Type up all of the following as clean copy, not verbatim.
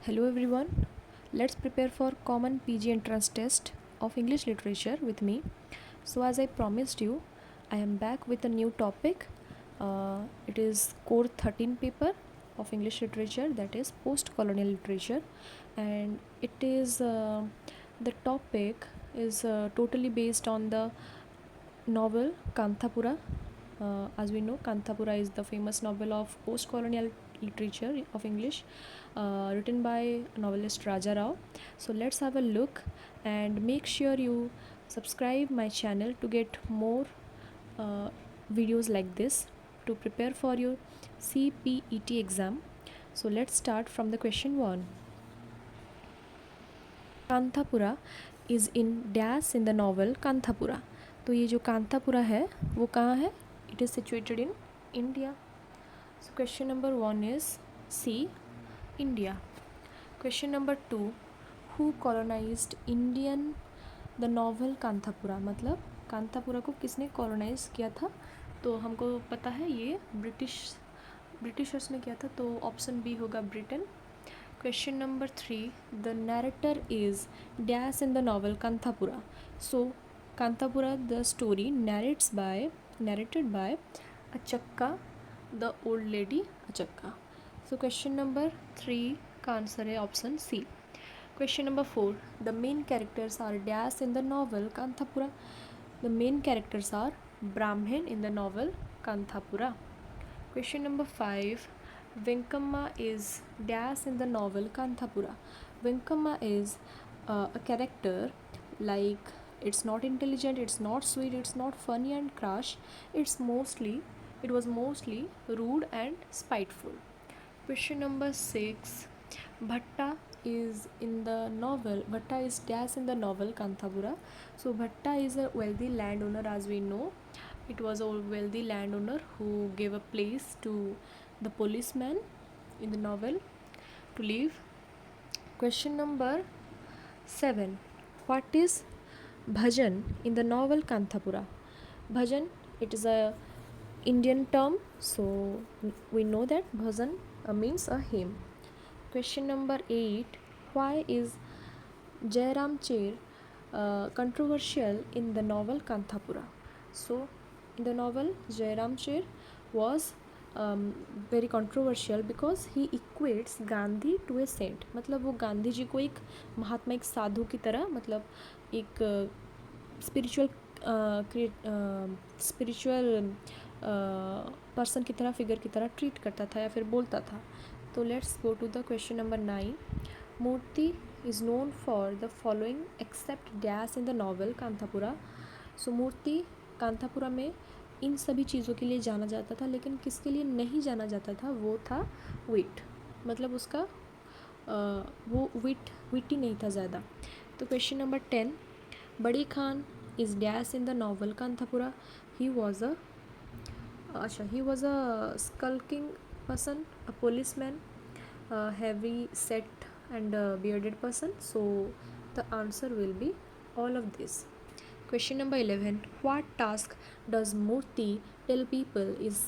Hello everyone. Let's prepare for common PG entrance test of English literature with me. So as I promised you, I am back with a new topic. It is core 13 paper of English literature, that is post-colonial literature, and it is the topic is totally based on the novel Kanthapura. As we know, Kanthapura is the famous novel of post-colonial literature of English, written by novelist Raja Rao. So let's have a look and make sure you subscribe my channel to get more uh, videos like this to prepare for your CPET exam. So let's start from the question 1. Kanthapura is in dash in the novel Kanthapura. तो ये जो कांथापुरा है वो कहाँ है? It is situated in India. So question number 1 is C, India. Question number 2, who colonized Indian the novel Kanthapura. मतलब कांथापुरा को किसने कॉलोनाइज किया था? तो हमको पता है ये ब्रिटिशर्स ने किया था, तो ऑप्शन बी होगा Britain. Question number 3. The narrator is dash in the novel Kanthapura. So, Kanthapura, the story narrated by Achakka, the old lady Achakka. So, question number 3 का आंसर है option C. Question number 4. The main characters are dash in the novel Kanthapura. The main characters are Brahmin in the novel Kanthapura. Question number 5. Venkamma is dash in the novel Kanthapura. Venkamma is a character like it's not intelligent, it's not sweet, it's not funny and crash. It was mostly rude and spiteful. Question number 6. Bhatta is in the novel. Bhatta is dash in the novel Kanthapura. So Bhatta is a wealthy landowner, as we know. It was a wealthy landowner who gave a place to the policeman in the novel to live. Question number 7. What is bhajan in the novel Kanthapura? Bhajan, it is a Indian term, so we know that bhajan means a hymn. Question number 8. Why is Jairam Chair controversial in the novel Kanthapura? So in the novel Jairam Chair was very controversial because he equates Gandhi to a saint. मतलब वो गांधी जी को एक महात्मा, एक साधु की तरह, मतलब एक spiritual person की तरह, फिगर की तरह ट्रीट करता था या फिर बोलता था. तो let's go to the question number 9. Murthy is known for the following except dash in the novel Kanthapura. So Murthy Kanthapura में इन सभी चीज़ों के लिए जाना जाता था, लेकिन किसके लिए नहीं जाना जाता था? वो था विट. मतलब उसका वो विटी नहीं था ज़्यादा. तो question number 10. Bade Khan is dash in the novel Kanthapura. He was a skulking person, a policeman, heavy set and a bearded person. So the answer will be all of this. Question number 11. What task does Murthy tell people is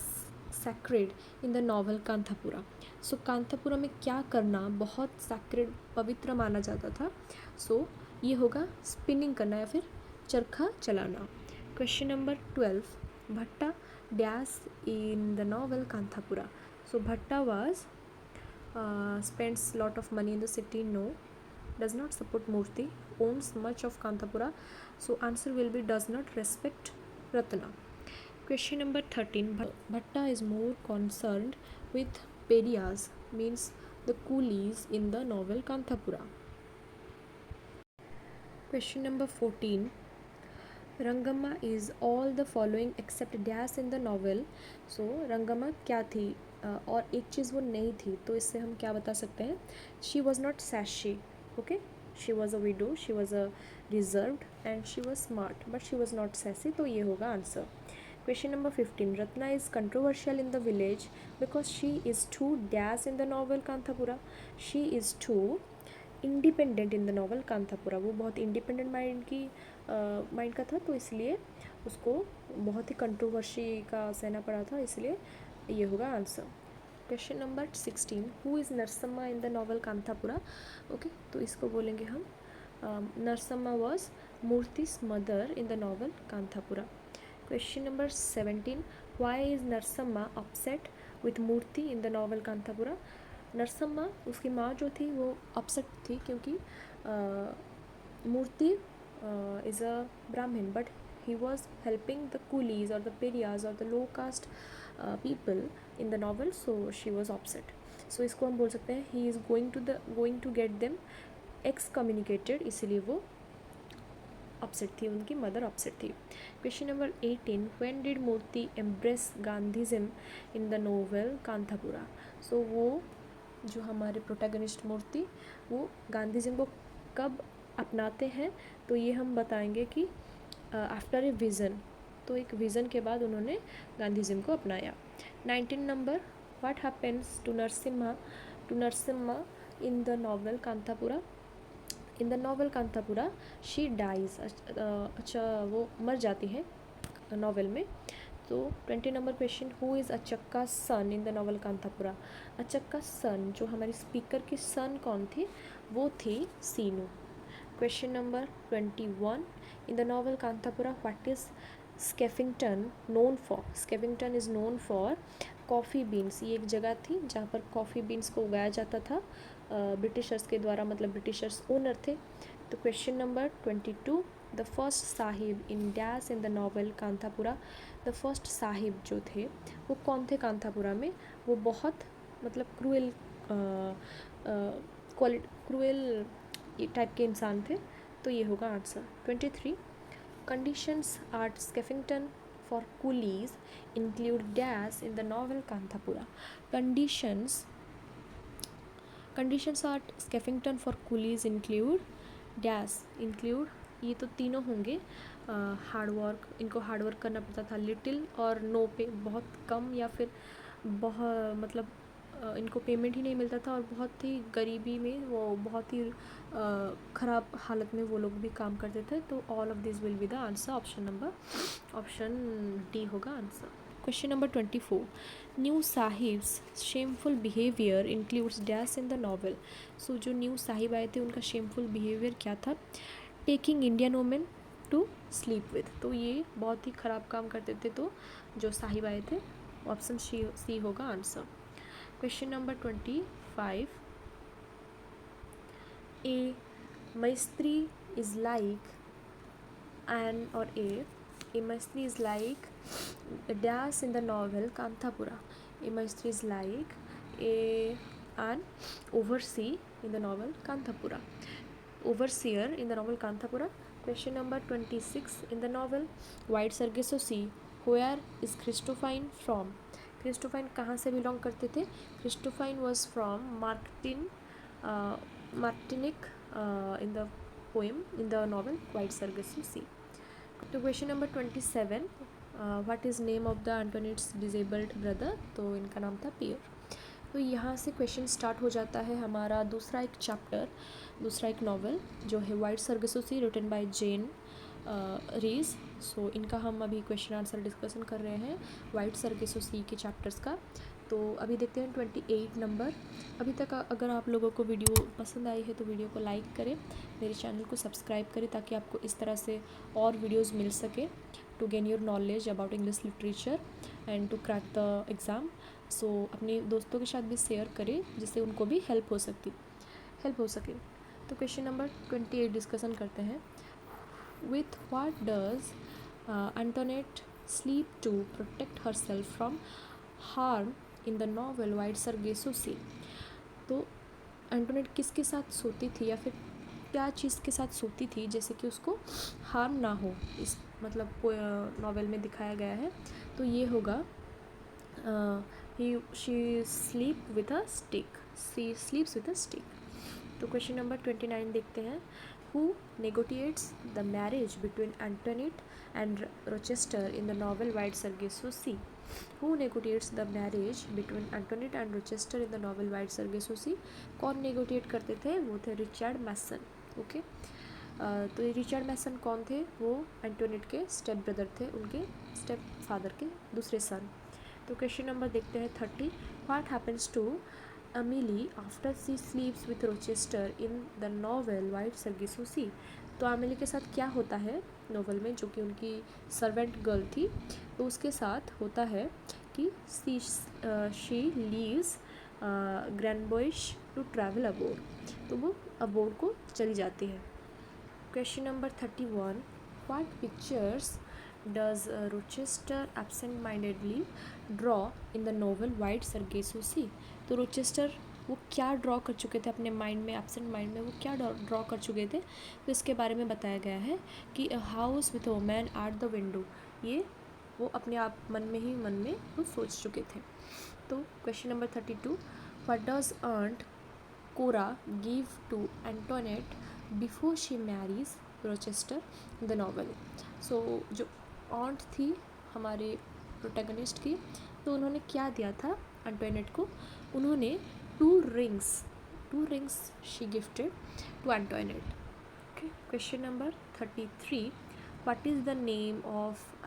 sacred in the novel Kanthapura? So Kanthapura में क्या करना बहुत sacred, पवित्र माना जाता था? So ये होगा स्पिनिंग करना या फिर चरखा चलाना. Question number 12. Bhatta dash in the novel Kanthapura. So Bhatta was spends lot of money in the city. No, does not support Murthy, owns much of Kanthapura. So answer will be does not respect Ratna. Question number 13. Bhatta is more concerned with Perias, means the coolies in the novel Kanthapura. Question number 14. Rangamma is all the following except dash in the novel. So Rangamma क्या थी? और एक चीज़ वो नहीं थी, तो इससे हम क्या बता सकते हैं? She was not sassy. Okay, she was a widow, she was a reserved and she was smart, but she was not sassy. तो ये होगा answer. Question number 15. Ratna is controversial in the village because she is too dash in the novel Kanthapura. She is too independent in the novel Kanthapura. वो बहुत independent mind का था, तो इसलिए उसको बहुत ही कंट्रोवर्सी का सहना पड़ा था, इसलिए ये होगा answer. Question number 16, who is Narsamma in the novel Kanthapura? Okay, तो इसको बोलेंगे हम Narsamma was Murthy's mother in the novel Kanthapura. Question number 17, why is Narsamma upset with Murthy in the novel Kanthapura? Narsamma, उसकी माँ जो थी वो अपसेट थी क्योंकि मूर्ति इज़ अ ब्राह्मण, but he was helping the coolies or the perias or the low caste people in the novel, so she was upset. So इसको हम बोल सकते हैं he is going to get them excommunicated, इसीलिए वो upset थी, उनकी मदर अपसेट थी. Question number 18, when did Murthy embrace Gandhism in the novel Kanthapura? So वो जो हमारे प्रोटैगनिस्ट मूर्ति वो गांधीज़म को कब अपनाते हैं? तो ये हम बताएंगे कि आफ्टर ए विज़न, तो एक विज़न के बाद उन्होंने गांधीज़म को अपनाया. 19 number, what happens to Narasimha in the novel Kanthapura? In the novel Kanthapura she dies. अच्छा, वो मर जाती है नॉवल में. तो 20 number question, who is Achakka son in the novel Kanthapura? Achakka son, जो हमारी स्पीकर की सन कौन थी? वो थी Seenu. Question number 21, in the novel Kanthapura, what is Skeffington known for? Skeffington is known for coffee beans. ये एक जगह थी जहाँ पर कॉफ़ी बीन्स को उगाया जाता था ब्रिटिशर्स के द्वारा, मतलब ब्रिटिशर्स ओनर थे. तो question number 22, the first Sahib in dash in the novel Kanthapura? The first Sahib जो थे वो कौन थे कांथापुरा में? वो बहुत मतलब क्रूएल टाइप के इंसान थे. तो ये होगा answer. 23, conditions at Skeffington for coolies include dash in the novel Kanthapura? Conditions at Skeffington for coolies include dash. Include, ये तो तीनों होंगे. हार्डवर्क, इनको हार्डवर्क करना पड़ता था. लिटिल और नो पे, बहुत कम या फिर बहुत मतलब इनको पेमेंट ही नहीं मिलता था और बहुत ही गरीबी में, वो बहुत ही ख़राब हालत में वो लोग भी काम करते थे. तो all of this will be the answer. Option D होगा answer. Question number 24, new sahibs shameful behaviour includes dash in the novel? So जो न्यू साहिब आए थे उनका शेमफुल बिहेवियर क्या था? Taking Indian women to sleep with. तो ये बहुत ही ख़राब काम करते थे. तो जो साहिब आए थे ऑप्शन सी होगा answer. Question number 25, a maistri is like an और a maistri is like dash in the novel Kanthapura? A maistri is like an overseer in the novel Kanthapura. Overseer in the novel Kanthapura. Question number 26, in the novel Wide Sargasso Sea where is Christophine from? Christophine कहाँ से belong करते थे? Christophine was from Martinique in the poem in the novel Wide Sargasso Sea. तो question number 27, what is name of the Antoinette's disabled brother? तो इनका नाम था पियर. तो यहाँ से क्वेश्चन स्टार्ट हो जाता है हमारा दूसरा एक चैप्टर, दूसरा एक नॉवल जो है Wide Sargasso Sea, written by Jean Rhys. So इनका हम अभी क्वेश्चन आंसर डिस्कशन कर रहे हैं वाइट सरगेसो सी के चैप्टर्स का. तो अभी देखते हैं 28 नंबर. अभी तक अगर आप लोगों को वीडियो पसंद आई है तो वीडियो को लाइक करें, मेरे चैनल को सब्सक्राइब करें ताकि आपको इस तरह से और वीडियोस मिल सके to gain your knowledge about English literature and to crack the exam. So अपने दोस्तों के साथ भी शेयर करें जिससे उनको भी हेल्प हो सके. तो क्वेश्चन नंबर 28 डिस्कशन करते हैं. With what does Antoinette sleep to protect herself from harm in the novel White Sargasso Sea? तो एंटोनेट किसके साथ सोती थी या फिर क्या चीज़ के साथ सोती थी जैसे कि उसको हार्म ना हो, इस मतलब नॉवेल में दिखाया गया है. तो ये होगा she sleep with a stick. तो क्वेश्चन नंबर 29 देखते हैं. Who negotiates the marriage between Antoinette and Rochester in the novel White Sargasso Sea? Who negotiates the marriage between Antoinette and Rochester in the novel White Sargasso Sea? कौन नेगोटिएट करते थे? वो थे Richard मैसन. Okay, तो ये Richard मैसन कौन थे? वो एंटोनेट के स्टेप ब्रदर थे, उनके स्टेप फादर के दूसरे सन. तो क्वेश्चन नंबर देखते हैं 30. What happens to Amelie after she sleeps with Rochester in the novel White Sargasso Sea? तो अमेली के साथ क्या होता है नोवेल में, जो कि उनकी सर्वेंट गर्ल थी, तो उसके साथ होता है कि she leaves Granbois to travel abroad, तो वो अबोर्ड को चली जाती है। Question number 31, what pictures does Rochester absent mindedly draw in the novel Wide Sargasso Sea? तो रोचेस्टर वो क्या ड्रॉ कर चुके थे अपने माइंड में, एब्सेंट माइंड में वो क्या ड्रॉ कर चुके थे, तो इसके बारे में बताया गया है कि a house with a man at the window, ये वो अपने आप मन में वो सोच चुके थे। तो question number 32, what does aunt Cora give to Antoinette before she marries Rochester the novel? So जो ऑन्ट थी हमारे प्रोटैगनिस्ट की, तो उन्होंने क्या दिया था एंटोनेट को, उन्होंने two rings she gifted to Antoinette. Okay, question number 33, what is the name of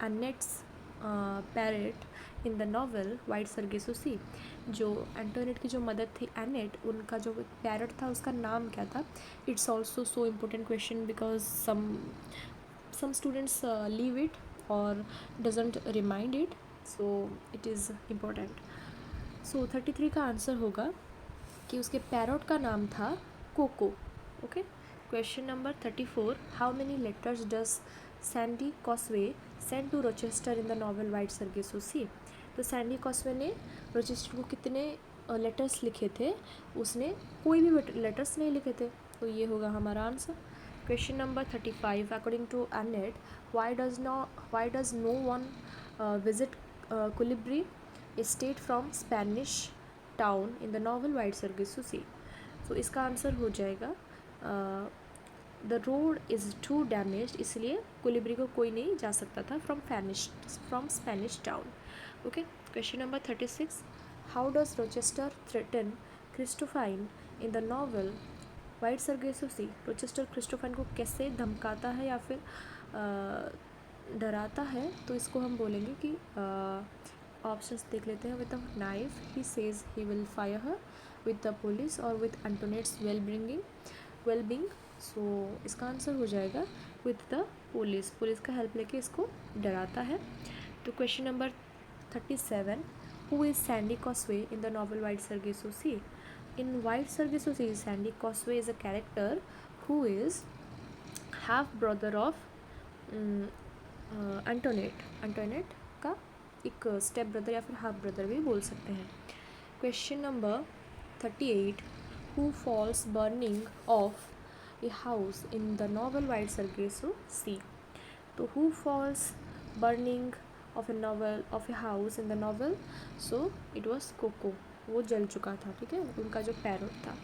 Annette's parrot in the novel Wide Sargasso Sea? जो एंटोनेट की जो मदर थी एनेट, उनका जो पैरट था उसका नाम क्या था? It's also so important question because some students leave it or doesn't remind it, so it is important. So 33 का आंसर होगा कि उसके पैरट का नाम था Coco. Okay, question number 34, how many letters does Sandi Cosway send to Rochester in the novel Wide Sargasso Sea? तो Sandi कॉस्वे ने Rochester को कितने लेटर्स लिखे थे? उसने कोई भी लेटर्स नहीं लिखे थे, तो ये होगा हमारा answer. Question number 35, according to Annette, why does no one visit Colibri, a state from Spanish town in the novel White Sargasso Sea? So इसका आंसर हो जाएगा the road is too damaged, इसलिए कोलिब्री को कोई नहीं जा सकता था from Spanish Town. Okay, question number 36, how does Rochester threaten Christophine in the novel Wide Sargasso Sea? Rochester Christophine को कैसे धमकाता है या फिर डराता है? तो इसको हम बोलेंगे कि ऑप्शंस देख लेते हैं। With the knife he says he will fire her, with the police और विद एंटोनेट्स वेलबींग। सो इसका आंसर हो जाएगा विद द पुलिस का हेल्प लेके इसको डराता है। तो question number 37, who is Sandi Cosway in the novel Wide Sargasso Sea? In White Sargasso Sea, Sandy Cosway is a character who is half brother of Antoinette का एक step brother या फिर हाफ ब्रदर भी बोल सकते हैं। Question number 38, who falls burning of a house in the novel White Sargasso Sea? तो who falls burning of a house in the novel? So it was Coco, वो जल चुका था, ठीक है, उनका जो पैरट था।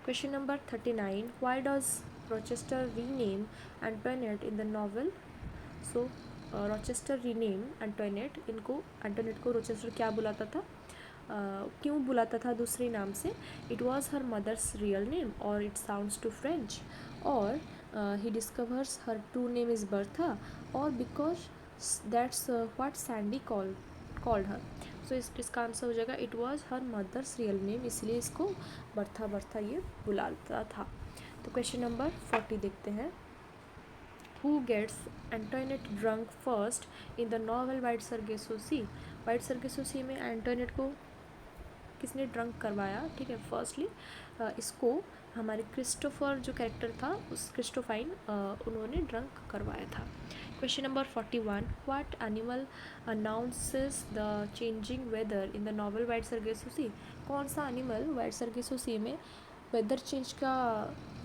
Question number 39, why does Rochester rename Antoinette in the novel? So Rochester rename Antoinette को रोचेस्टर क्या बुलाता था, क्यों बुलाता था दूसरे नाम से? It was her mother's real name और इट साउंड्स टू फ्रेंच, और he discovers her true name is Bertha, और because that's what Sandi called her. So इसका आंसर हो जाएगा it was her mother's real name, इसलिए इसको Bertha ये बुलाता था। तो क्वेश्चन नंबर 40 देखते हैं, who gets Antoinette drunk first in the novel Wide Sargasso Sea? Wide Sargasso Sea में एंटोनेट को किसने ड्रंक करवाया? ठीक है, फर्स्टली इसको हमारे क्रिस्टोफर जो कैरेक्टर था उस क्रिस्टोफाइन उन्होंने ड्रंक करवाया था। Question number 41, what animal announces the changing weather in the novel Wide Sargasso Sea? कौन सा एनिमल वाइट सरगेसो सी में वेदर चेंज का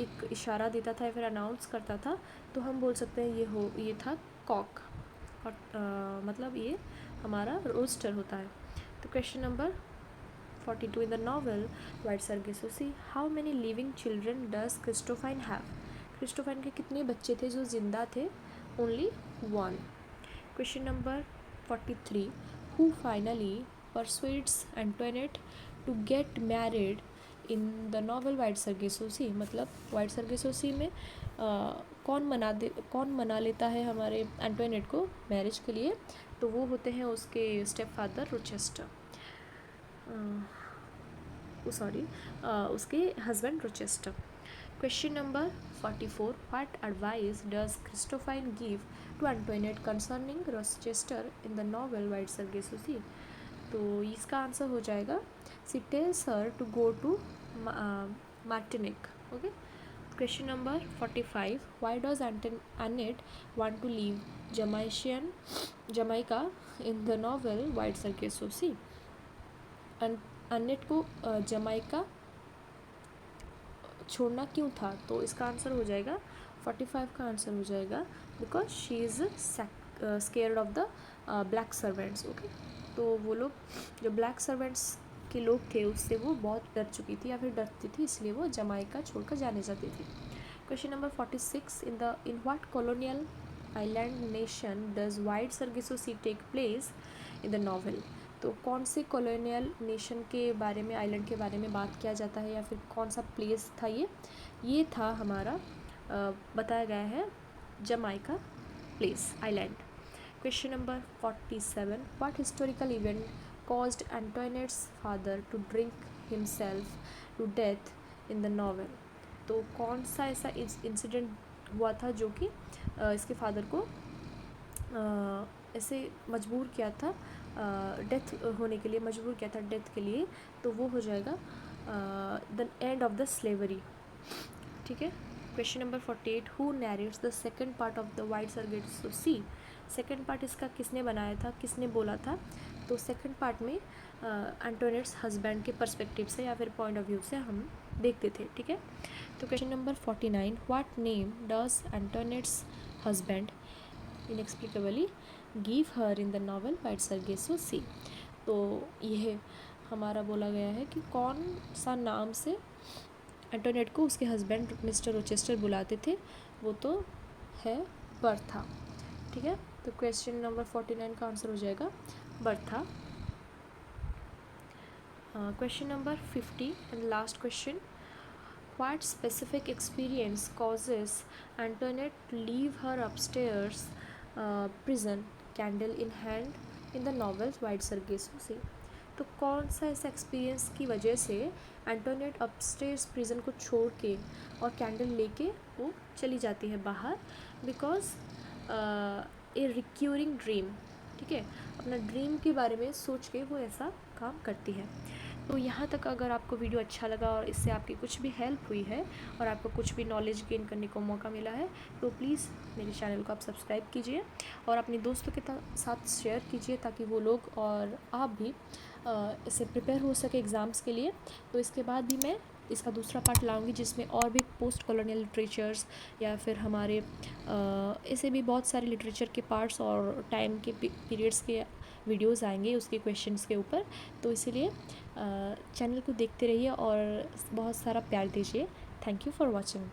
एक इशारा देता था या फिर अनाउंस करता था? तो हम बोल सकते हैं ये था कॉक, और मतलब ये हमारा रोस्टर होता है। तो question number 42, in the novel White Sargasso Sea, how many living children does Christophine have? क्रिस्टोफाइन के कितने बच्चे थे जो जिंदा थे? Only one. Question number 43, who finally persuades Antoinette to get married in the novel White Sargasso Sea? मतलब White Sargasso Sea में कौन मना लेता है हमारे एंटोनेट को मैरिज के लिए? तो वो होते हैं उसके स्टेप फादर रोचेस्टर। उसके husband Rochester. Question number 44, what advice does Christophine give to Antoinette concerning Rochester in the novel Wide Sargasso Sea. तो इसका आंसर हो जाएगा she tells her to go to Martinique. Okay. Question number 45, why does Annette want to leave Jamaica in the novel Wide Sargasso Sea. Annette को Jamaica छोड़ना क्यों था? तो इसका आंसर हो जाएगा 45 का आंसर हो जाएगा because she is scared of the black servants. Okay. तो वो लोग जो ब्लैक सर्वेंट्स के लोग थे उससे वो बहुत डर चुकी थी या फिर डरती थी, इसलिए वो जमाइका छोड़कर जाने जाती थी। Question number 46, in what colonial island nation does Wide Sargasso Sea take place in the novel. तो कौन से कॉलोनियल नेशन के बारे में, आइलैंड के बारे में बात किया जाता है या फिर कौन सा प्लेस था ये था हमारा बताया गया है Jamaica place island. Question number 47, what historical event caused Antoinette's father to drink himself to death in the novel. तो कौन सा ऐसा इंसिडेंट हुआ था जो कि इसके फादर को ऐसे मजबूर किया था, डेथ होने के लिए मजबूर किया था डेथ के लिए। तो वो हो जाएगा the end of the slavery. ठीक है। Question number 48, who narrates the second part of the Wide Sargasso Sea. Second part इसका किसने बनाया था, किसने बोला था? तो सेकंड पार्ट में एंटोनेट्स हस्बैंड के पर्सपेक्टिव से या फिर पॉइंट ऑफ व्यू से हम देखते थे। ठीक है। तो question number 49, what name does Antoinette's husband inexplicably give her in the novel Wide Sargasso Sea. तो यह हमारा बोला गया है कि कौन सा नाम से एंटोनेट को उसके हस्बैंड मिस्टर रोचेस्टर बुलाते थे, वो तो है बर्था। ठीक है। तो क्वेश्चन नंबर 49 का आंसर हो जाएगा Bertha. Question number 50 and last question, what specific experience causes Antoinette to leave her upstairs prison candle in hand in the novel Wide Sargasso Sea. तो कौन सा ऐसा एक्सपीरियंस की वजह से एंटोनेट अपस्टेयर्स प्रिजन को छोड़ के और कैंडल लेके वो चली जाती है बाहर, बिकॉज ए रिक्यूरिंग ड्रीम। ठीक है। अपना ड्रीम के बारे में सोच के वो ऐसा काम करती है। तो यहाँ तक अगर आपको वीडियो अच्छा लगा और इससे आपकी कुछ भी हेल्प हुई है और आपको कुछ भी नॉलेज गेन करने को मौका मिला है तो प्लीज़ मेरे चैनल को आप सब्सक्राइब कीजिए और अपने दोस्तों के साथ शेयर कीजिए ताकि वो लोग और आप भी इससे प्रिपेयर हो सके एग्ज़ाम्स के लिए। तो इसके बाद भी मैं इसका दूसरा पार्ट लाऊंगी जिसमें और भी पोस्ट कॉलोनियल लिटरेचर्स या फिर हमारे ऐसे भी बहुत सारे लिटरेचर के पार्ट्स और टाइम के पीरियड्स के वीडियोस आएंगे उसके क्वेश्चंस के ऊपर। तो इसीलिए चैनल को देखते रहिए और बहुत सारा प्यार दीजिए। Thank you for watching.